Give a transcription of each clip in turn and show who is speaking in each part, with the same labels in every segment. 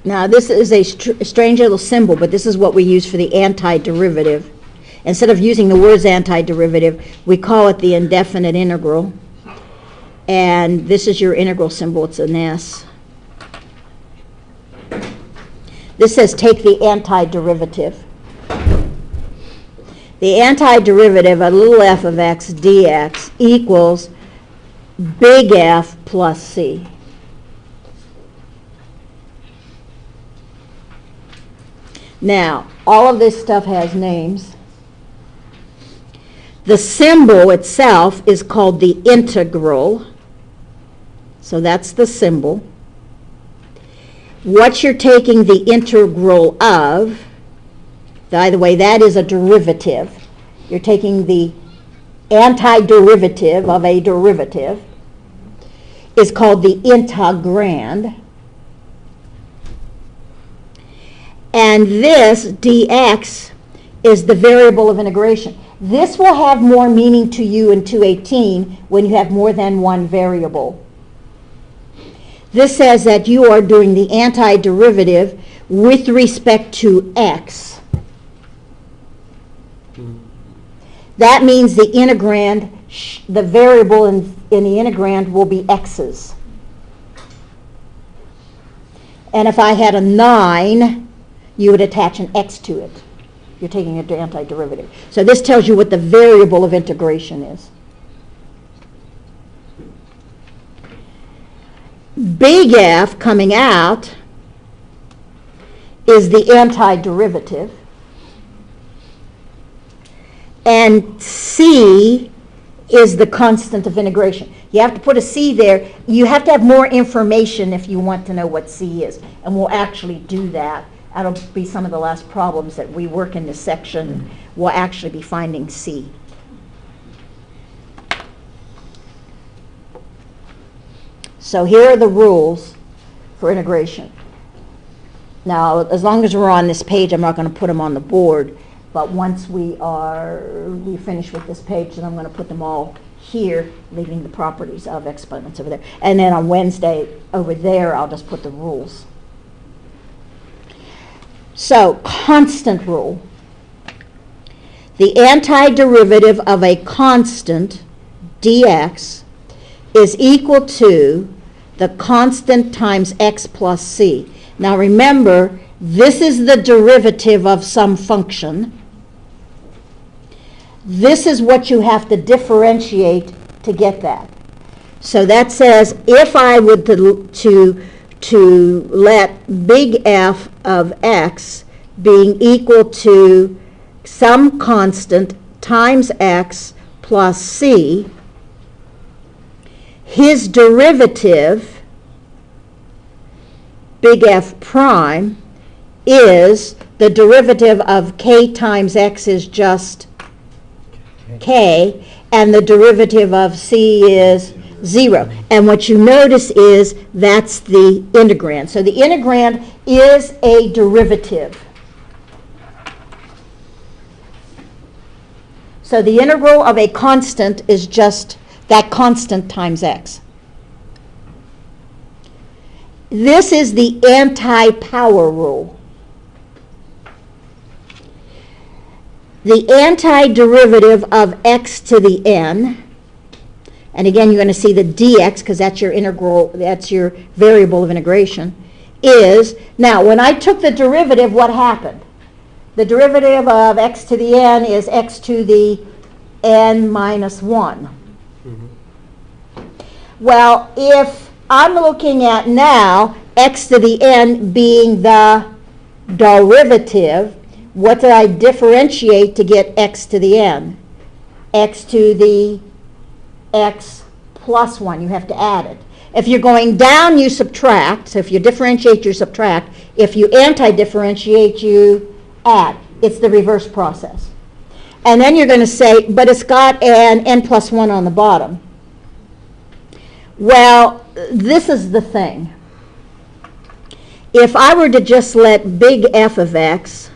Speaker 1: Now, this is a strange little symbol, but this is what we use for the antiderivative. Instead of using the words antiderivative, we call it the indefinite integral. And this is your integral symbol. It's an S. This says take the antiderivative. The antiderivative of little f of x dx equals big F plus c. Now, all of this stuff has names. The symbol itself is called the integral. So that's the symbol. What you're taking the integral of, by the way, that is a derivative. You're taking the antiderivative of a derivative, is called the integrand. And this dx is the variable of integration. This will have more meaning to you in 218 when you have more than one variable. This says that you are doing the antiderivative with respect to x. That means the integrand, the variable in the integrand will be x's. And if I had a 9, you would attach an x to it. You're taking it to antiderivative. So this tells you what the variable of integration is. Big F coming out is the antiderivative. And C is the constant of integration. You have to put a C there. You have to have more information if you want to know what C is. And we'll actually do that. That'll be some of the last problems that we work in this section. We'll actually be finding C. So here are the rules for integration. Now, as long as we're on this page, I'm not going to put them on the board. But once we finish with this page, then I'm going to put them all here, leaving the properties of exponents over there. And then on Wednesday, over there, I'll just put the rules. So, constant rule. The antiderivative of a constant, dx, is equal to the constant times x plus c. Now remember, this is the derivative of some function. This is what you have to differentiate to get that. So that says if I would to let big F of x being equal to some constant times x plus c, his derivative, big F prime, is the derivative of k times x is just k, and the derivative of c is 0. And what you notice is that's the integrand. So the integrand is a derivative. So the integral of a constant is just that constant times x. This is the anti-power rule. The antiderivative of x to the n, and again you're going to see the dx because that's your integral, that's your variable of integration, is, now when I took the derivative, what happened? The derivative of x to the n is x to the n minus 1. Well, if I'm looking at now x to the n being the derivative, what did I differentiate to get x to the n? X to the x plus 1. You have to add it. If you're going down, you subtract. So if you differentiate, you subtract. If you anti-differentiate, you add. It's the reverse process. And then you're going to say, but it's got an n plus 1 on the bottom. Well, this is the thing. If I were to just let big F of x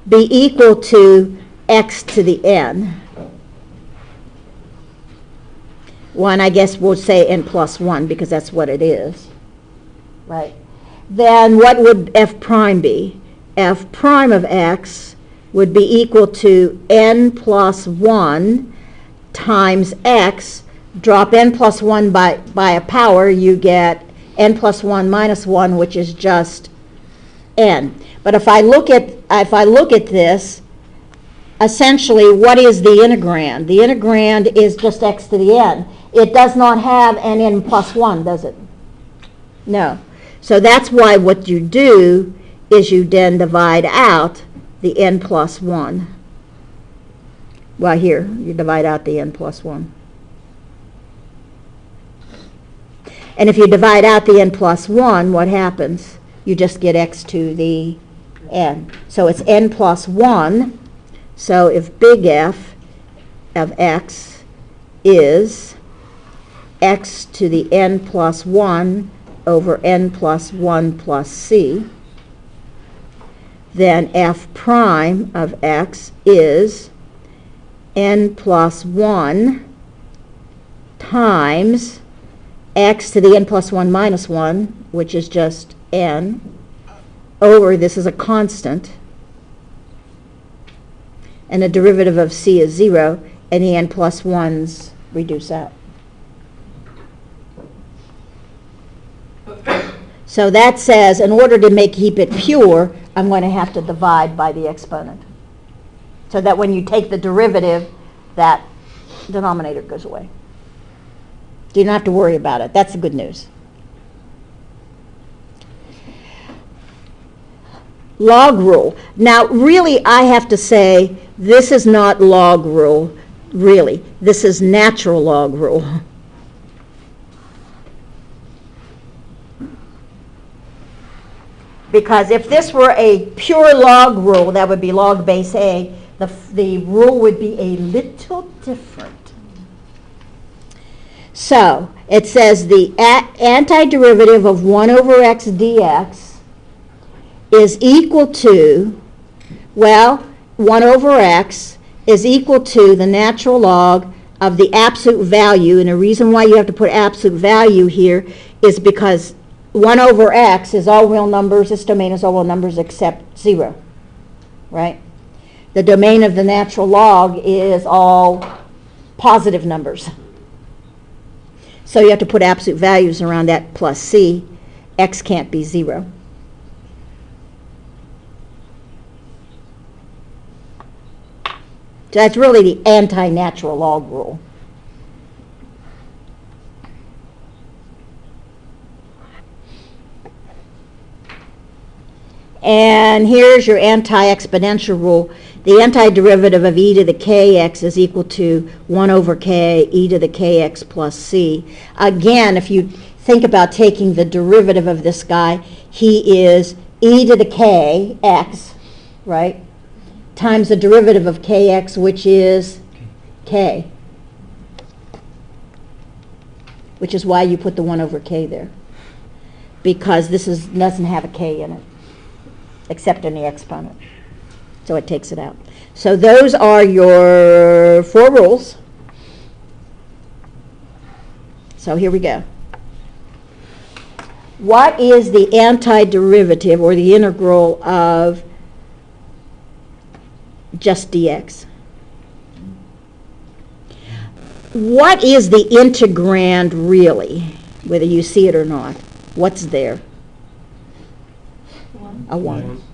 Speaker 1: be equal to x to the n, well, and I guess we'll say n plus 1 because that's what it is, right? then what would f prime be? F prime of x would be equal to n plus 1 times x. Drop n plus 1 by a power, you get n plus 1 minus 1, which is just n. But if I look at this, essentially, what is the integrand? The integrand is just x to the n. It does not have an n plus 1, does it? No. So that's why what you do is you then divide out the n plus 1. Well, here, you divide out the n plus 1. And if you divide out the n plus 1, what happens? You just get x to the n. So it's n plus 1. So if big F of x is x to the n plus 1 over n plus 1 plus c, then f prime of x is n plus 1 times x to the n plus 1 minus 1, which is just n, over, this is a constant, and the derivative of c is 0, and the n plus 1's reduce out. So that says, in order to keep it pure, I'm going to have to divide by the exponent. So that when you take the derivative, that denominator goes away. You don't have to worry about it. That's the good news. Log rule. Now, really, I have to say, this is not log rule, really. This is natural log rule. Because if this were a pure log rule, that would be log base A, the rule would be a little different. So, it says the antiderivative of 1 over x dx is equal to, well, 1 over x is equal to the natural log of the absolute value, and the reason why you have to put absolute value here is because 1 over x is all real numbers, this domain is all real numbers except 0, right? The domain of the natural log is all positive numbers. So you have to put absolute values around that plus c. X can't be 0. So that's really the anti-natural log rule. And here's your anti-exponential rule. The antiderivative of e to the kx is equal to 1 over k e to the kx plus c. Again, if you think about taking the derivative of this guy, he is e to the kx, right, times the derivative of kx, which is k, which is why you put the 1 over k there, because this doesn't have a k in it, except in the exponent. So it takes it out. So those are your 4 rules. So here we go. What is the antiderivative or the integral of just dx? What is the integrand really, whether you see it or not? What's there? A 1.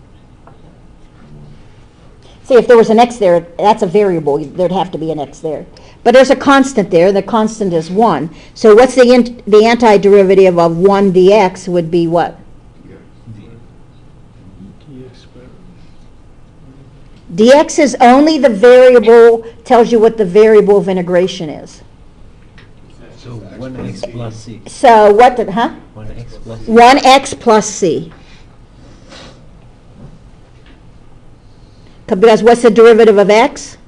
Speaker 1: See, if there was an x there, that's a variable. There'd have to be an x there. But there's a constant there. The constant is 1. So what's the antiderivative of 1 dx would be what? Dx is only the variable, tells you what the variable of integration is.
Speaker 2: So 1x plus c.
Speaker 1: So what did,
Speaker 2: 1x plus c.
Speaker 1: 1x plus c. Because what's the derivative of x?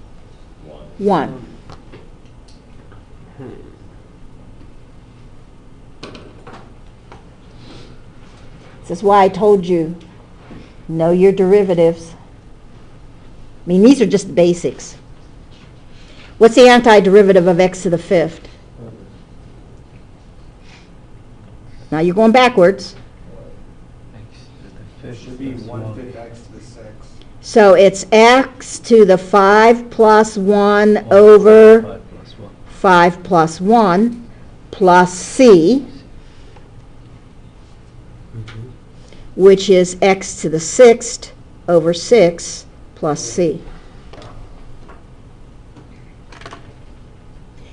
Speaker 1: 1. This is why I told you, know your derivatives. I mean, these are just the basics. What's the antiderivative of x to the 5th? Now you're going backwards.
Speaker 2: fifth
Speaker 3: Should be
Speaker 2: plus
Speaker 3: 1/5 x to the 6.
Speaker 1: So it's x to the 5 plus 1 over
Speaker 2: 5 plus 1.
Speaker 1: 5 plus 1 plus c, which is x to the 6th over 6 plus c.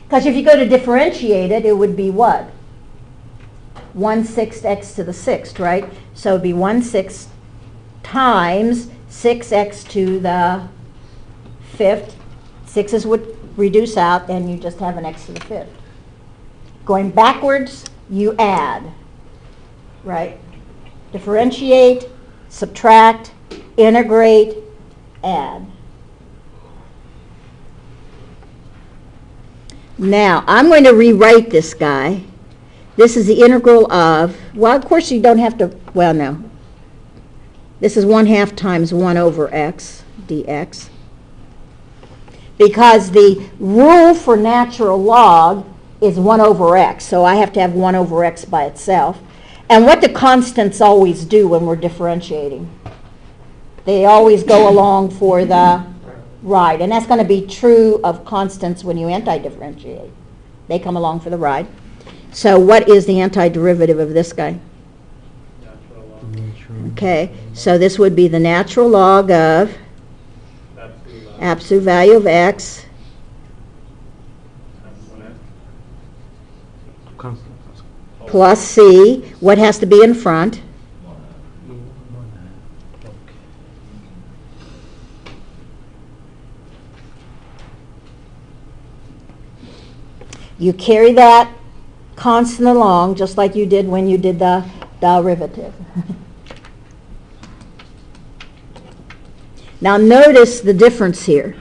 Speaker 1: Because if you go to differentiate it, it would be what? 1/6 x to the 6th, right? So it would be 1/6 times 6x to the 5th. 6's would reduce out, and you just have an x to the 5th. Going backwards, you add, right? Differentiate, subtract, integrate, add. Now, I'm going to rewrite this guy. This is the integral of, well, of course you don't have to, well, no. This is 1/2 times 1 over x dx. Because the rule for natural log is 1 over x, so I have to have 1 over x by itself. And what do constants always do when we're differentiating? They always go along for the ride, and that's going to be true of constants when you anti-differentiate. They come along for the ride. So what is the antiderivative of this guy? Okay, so this would be the natural log of absolute value of x plus c. What has to be in front? You carry that constant along just like you did when you did the derivative. Now notice the difference here.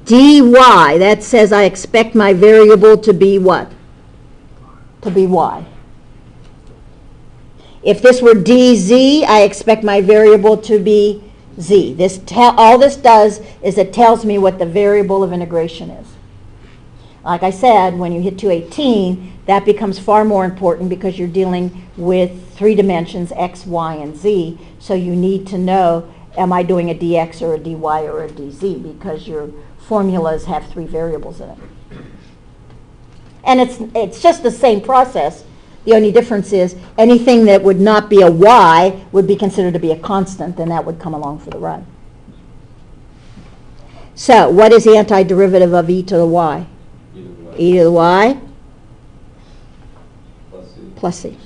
Speaker 1: dy, that says I expect my variable to be what? To be y. If this were dz, I expect my variable to be z. All this does is it tells me what the variable of integration is. Like I said, when you hit 218, that becomes far more important because you're dealing with 3 dimensions, x, y, and z. So you need to know, am I doing a dx or a dy or a dz? Because your formulas have 3 variables in it. And it's just the same process. The only difference is anything that would not be a y would be considered to be a constant, and that would come along for the ride. So what is the antiderivative of e to the y? E to the y plus c.